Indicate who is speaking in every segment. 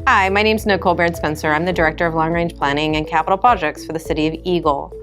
Speaker 1: Hi, my name is Nicole Baird-Spencer. I'm the Director of Long Range Planning and Capital Projects for the City of Eagle.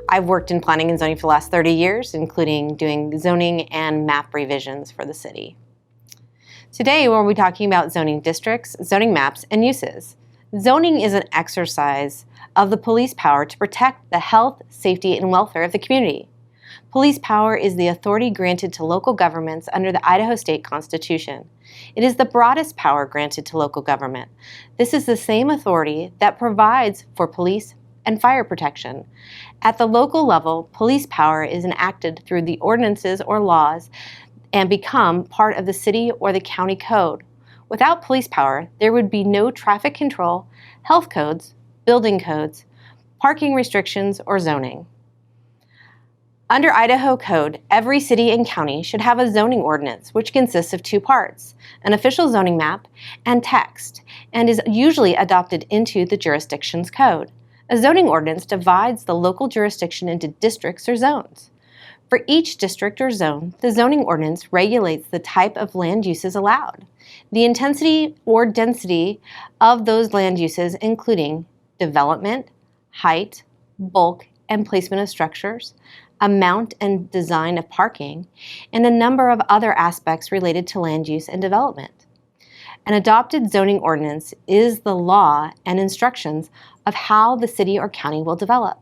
Speaker 1: I've worked in planning and zoning for the last 30 years, including doing zoning and map revisions for the city. Today, we'll be talking about zoning districts, zoning maps, and uses. Zoning is an exercise of the police power to protect the health, safety, and welfare of the community. Police power is the authority granted to local governments under the Idaho State Constitution. It is the broadest power granted to local government. This is the same authority that provides for police and fire protection. At the local level, police power is enacted through the ordinances or laws and become part of the city or the county code. Without police power, there would be no traffic control, health codes, building codes, parking restrictions, or zoning. Under Idaho Code, every city and county should have a zoning ordinance, which consists of two parts, an official zoning map and text, and is usually adopted into the jurisdiction's code. A zoning ordinance divides the local jurisdiction into districts or zones. For each district or zone, the zoning ordinance regulates the type of land uses allowed, the intensity or density of those land uses, including development, height, bulk, and placement of structures, amount and design of parking, and a number of other aspects related to land use and development. An adopted zoning ordinance is the law and instructions of how the city or county will develop.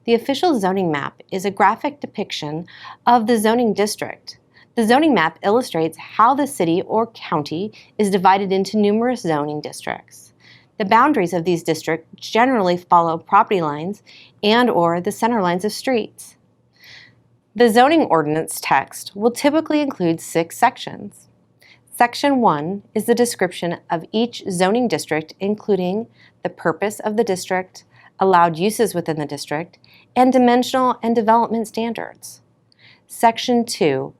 Speaker 1: The official zoning map is a graphic depiction of the zoning district. The zoning map illustrates how the city or county is divided into numerous zoning districts. The boundaries of these districts generally follow property lines and/or the center lines of streets. The zoning ordinance text will typically include 6 sections. Section 1 is the description of each zoning district, including the purpose of the district, allowed uses within the district, and dimensional and development standards. Section 2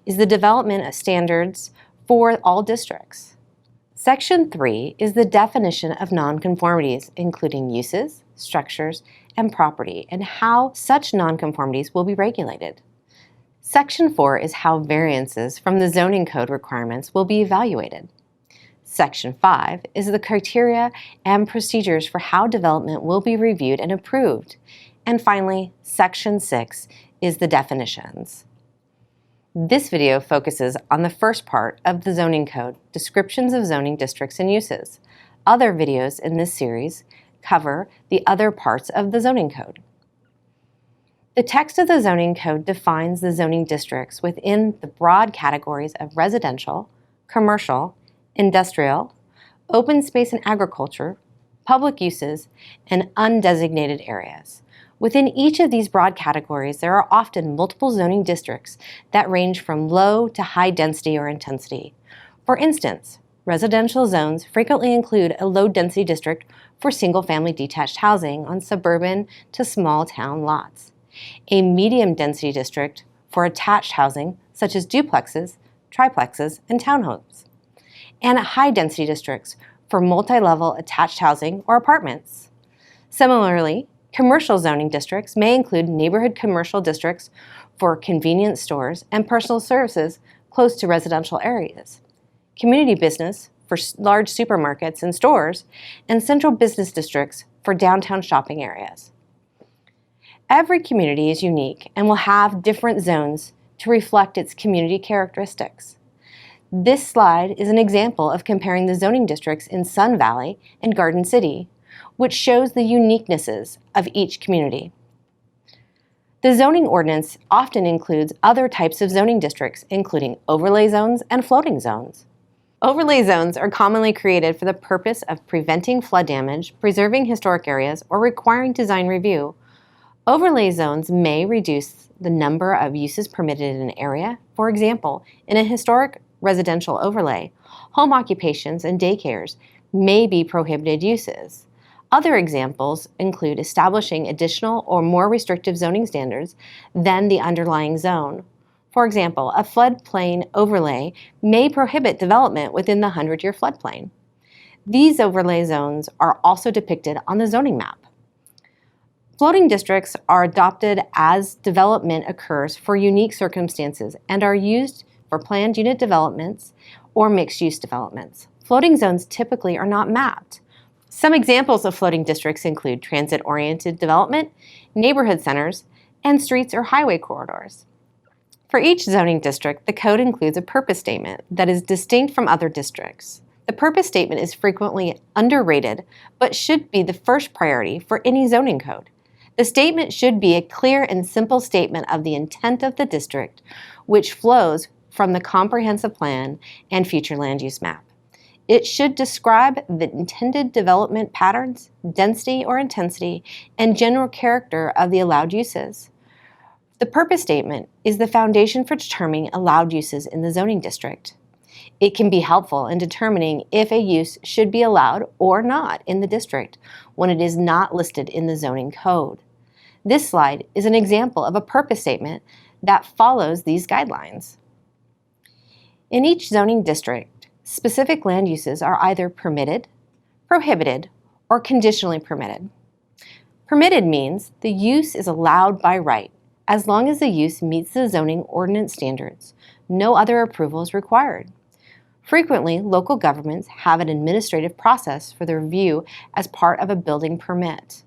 Speaker 1: is the development of standards for all districts. Section 3 is the definition of nonconformities, including uses, structures, and property, and how such nonconformities will be regulated. Section 4 is how variances from the zoning code requirements will be evaluated. Section 5 is the criteria and procedures for how development will be reviewed and approved. And finally, Section 6 is the definitions. This video focuses on the first part of the zoning code, descriptions of zoning districts and uses. Other videos in this series cover the other parts of the zoning code. The text of the zoning code defines the zoning districts within the broad categories of residential, commercial, industrial, open space and agriculture, public uses, and undesignated areas. Within each of these broad categories, there are often multiple zoning districts that range from low to high density or intensity. For instance, residential zones frequently include a low-density district for single-family detached housing on suburban to small-town lots, a medium-density district for attached housing such as duplexes, triplexes, and townhomes, and high-density districts for multi-level attached housing or apartments. Similarly, commercial zoning districts may include neighborhood commercial districts for convenience stores and personal services close to residential areas, community business for large supermarkets and stores, and central business districts for downtown shopping areas. Every community is unique and will have different zones to reflect its community characteristics. This slide is an example of comparing the zoning districts in Sun Valley and Garden City, which shows the uniquenesses of each community. The zoning ordinance often includes other types of zoning districts, including overlay zones and floating zones. Overlay zones are commonly created for the purpose of preventing flood damage, preserving historic areas, or requiring design review. Overlay zones may reduce the number of uses permitted in an area. For example, in a historic residential overlay, home occupations and daycares may be prohibited uses. Other examples include establishing additional or more restrictive zoning standards than the underlying zone. For example, a floodplain overlay may prohibit development within the 100-year floodplain. These overlay zones are also depicted on the zoning map. Floating districts are adopted as development occurs for unique circumstances and are used for planned unit developments or mixed-use developments. floating zones typically are not mapped. Some examples of floating districts include transit-oriented development, neighborhood centers, and streets or highway corridors. For each zoning district, the code includes a purpose statement that is distinct from other districts. The purpose statement is frequently underrated, but should be the first priority for any zoning code. The statement should be a clear and simple statement of the intent of the district, which flows from the comprehensive plan and future land use map. It should describe the intended development patterns, density or intensity, and general character of the allowed uses. The purpose statement is the foundation for determining allowed uses in the zoning district. It can be helpful in determining if a use should be allowed or not in the district when it is not listed in the zoning code. This slide is an example of a purpose statement that follows these guidelines. In each zoning district, specific land uses are either permitted, prohibited, or conditionally permitted. Permitted means the use is allowed by right, as long as the use meets the zoning ordinance standards. No other approval is required. Frequently, local governments have an administrative process for the review as part of a building permit.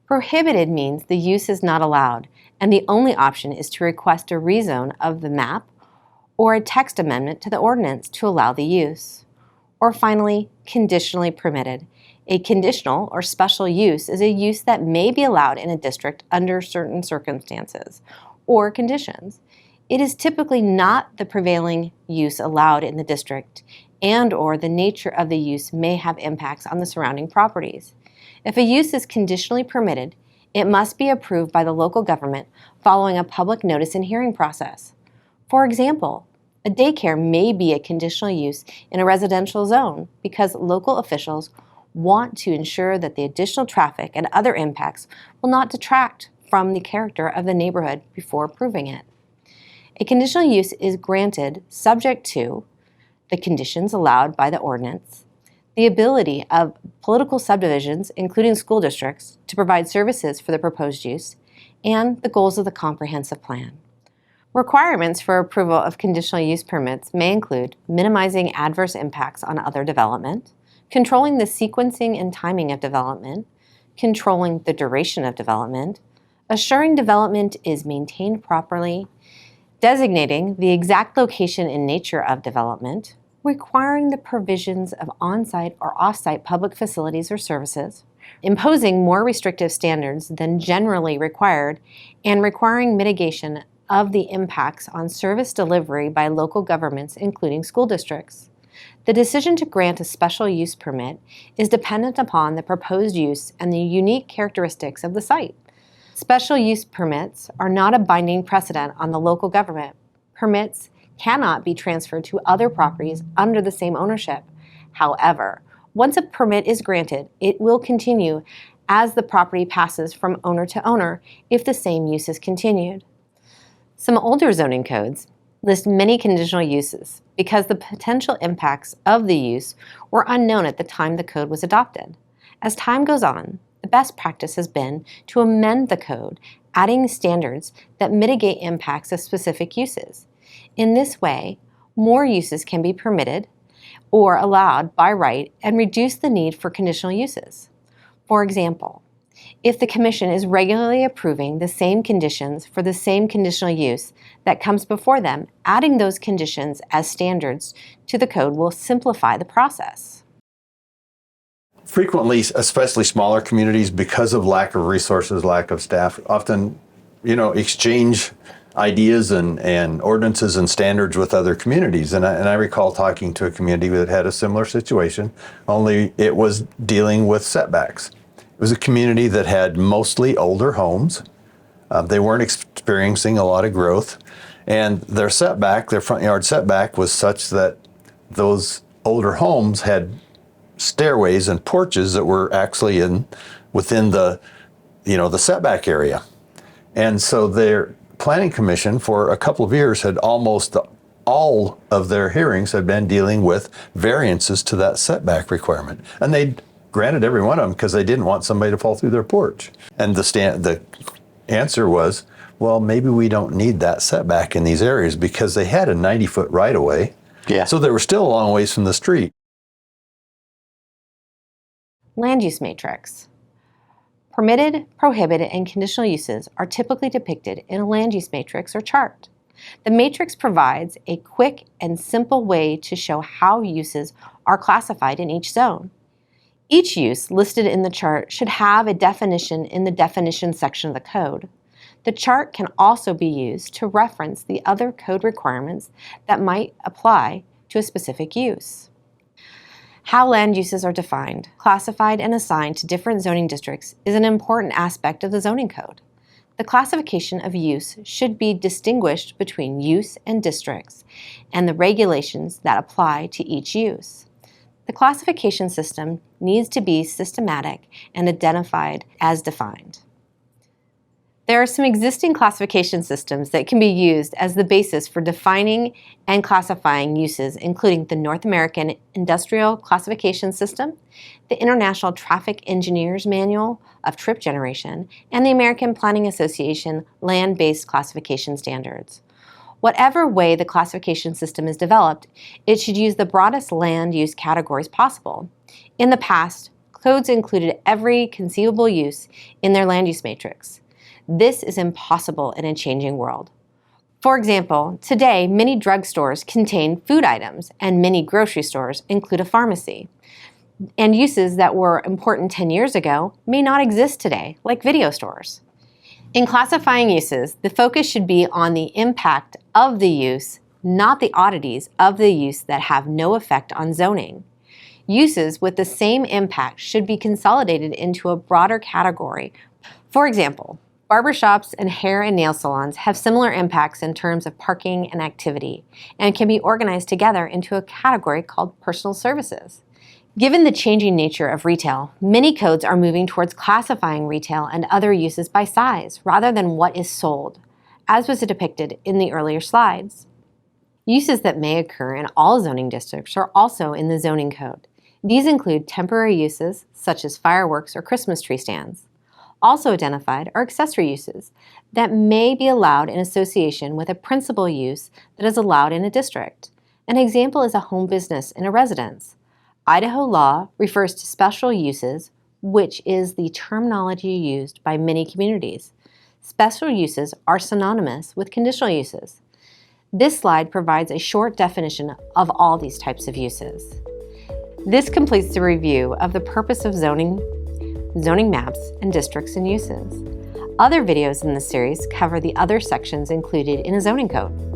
Speaker 1: Prohibited means the use is not allowed, and the only option is to request a rezone of the map or a text amendment to the ordinance to allow the use. Or finally, conditionally permitted. A conditional or special use is a use that may be allowed in a district under certain circumstances or conditions. It is typically not the prevailing use allowed in the district, and/or the nature of the use may have impacts on the surrounding properties. If a use is conditionally permitted, it must be approved by the local government following a public notice and hearing process. For example, a daycare may be a conditional use in a residential zone because local officials want to ensure that the additional traffic and other impacts will not detract from the character of the neighborhood before approving it. A conditional use is granted subject to the conditions allowed by the ordinance, the ability of political subdivisions, including school districts, to provide services for the proposed use, and the goals of the comprehensive plan. Requirements for approval of conditional use permits may include minimizing adverse impacts on other development, controlling the sequencing and timing of development, controlling the duration of development, assuring development is maintained properly, designating the exact location and nature of development, requiring the provisions of on-site or off-site public facilities or services, imposing more restrictive standards than generally required, and requiring mitigation of the impacts on service delivery by local governments, including school districts. The decision to grant a special use permit is dependent upon the proposed use and the unique characteristics of the site. Special use permits are not a binding precedent on the local government. Permits cannot be transferred to other properties under the same ownership. However, once a permit is granted, it will continue as the property passes from owner to owner if the same use is continued. Some older zoning codes list many conditional uses because the potential impacts of the use were unknown at the time the code was adopted. As time goes on, the best practice has been to amend the code, adding standards that mitigate impacts of specific uses. In this way, more uses can be permitted or allowed by right and reduce the need for conditional uses. For example, if the Commission is regularly approving the same conditions for the same conditional use that comes before them, adding those conditions as standards to the code will simplify the process.
Speaker 2: Frequently, especially smaller communities, because of lack of resources, lack of staff, often, exchange ideas and ordinances and standards with other communities. And I recall talking to a community that had a similar situation, only it was dealing with setbacks. It was a community that had mostly older homes. They weren't experiencing a lot of growth. And their front yard setback was such that those older homes had stairways and porches that were actually within the setback area. And so their planning commission for a couple of years had almost all of their hearings had been dealing with variances to that setback requirement. And they granted every one of them because they didn't want somebody to fall through their porch. And the answer was, well, maybe we don't need that setback in these areas because they had a 90-foot right-of-way.
Speaker 3: Yeah.
Speaker 2: So they were still a long ways from the street.
Speaker 1: Land use matrix. Permitted, prohibited, and conditional uses are typically depicted in a land use matrix or chart. The matrix provides a quick and simple way to show how uses are classified in each zone. Each use listed in the chart should have a definition in the definition section of the code. The chart can also be used to reference the other code requirements that might apply to a specific use. How land uses are defined, classified, and assigned to different zoning districts is an important aspect of the zoning code. The classification of use should be distinguished between use and districts and the regulations that apply to each use. The classification system needs to be systematic and identified as defined. There are some existing classification systems that can be used as the basis for defining and classifying uses, including the North American Industrial Classification System, the International Traffic Engineers Manual of Trip Generation, and the American Planning Association Land-Based Classification Standards. Whatever way the classification system is developed, it should use the broadest land use categories possible. In the past, codes included every conceivable use in their land use matrix. This is impossible in a changing world. For example, today many drugstores contain food items and many grocery stores include a pharmacy. And uses that were important 10 years ago may not exist today, like video stores. In classifying uses, the focus should be on the impact of the use, not the oddities of the use that have no effect on zoning. Uses with the same impact should be consolidated into a broader category. For example, barbershops and hair and nail salons have similar impacts in terms of parking and activity, and can be organized together into a category called personal services. Given the changing nature of retail, many codes are moving towards classifying retail and other uses by size rather than what is sold, as was depicted in the earlier slides. Uses that may occur in all zoning districts are also in the zoning code. These include temporary uses such as fireworks or Christmas tree stands. Also identified are accessory uses that may be allowed in association with a principal use that is allowed in a district. An example is a home business in a residence. Idaho law refers to special uses, which is the terminology used by many communities. Special uses are synonymous with conditional uses. This slide provides a short definition of all these types of uses. This completes the review of the purpose of zoning maps, and districts and uses. Other videos in this series cover the other sections included in a zoning code.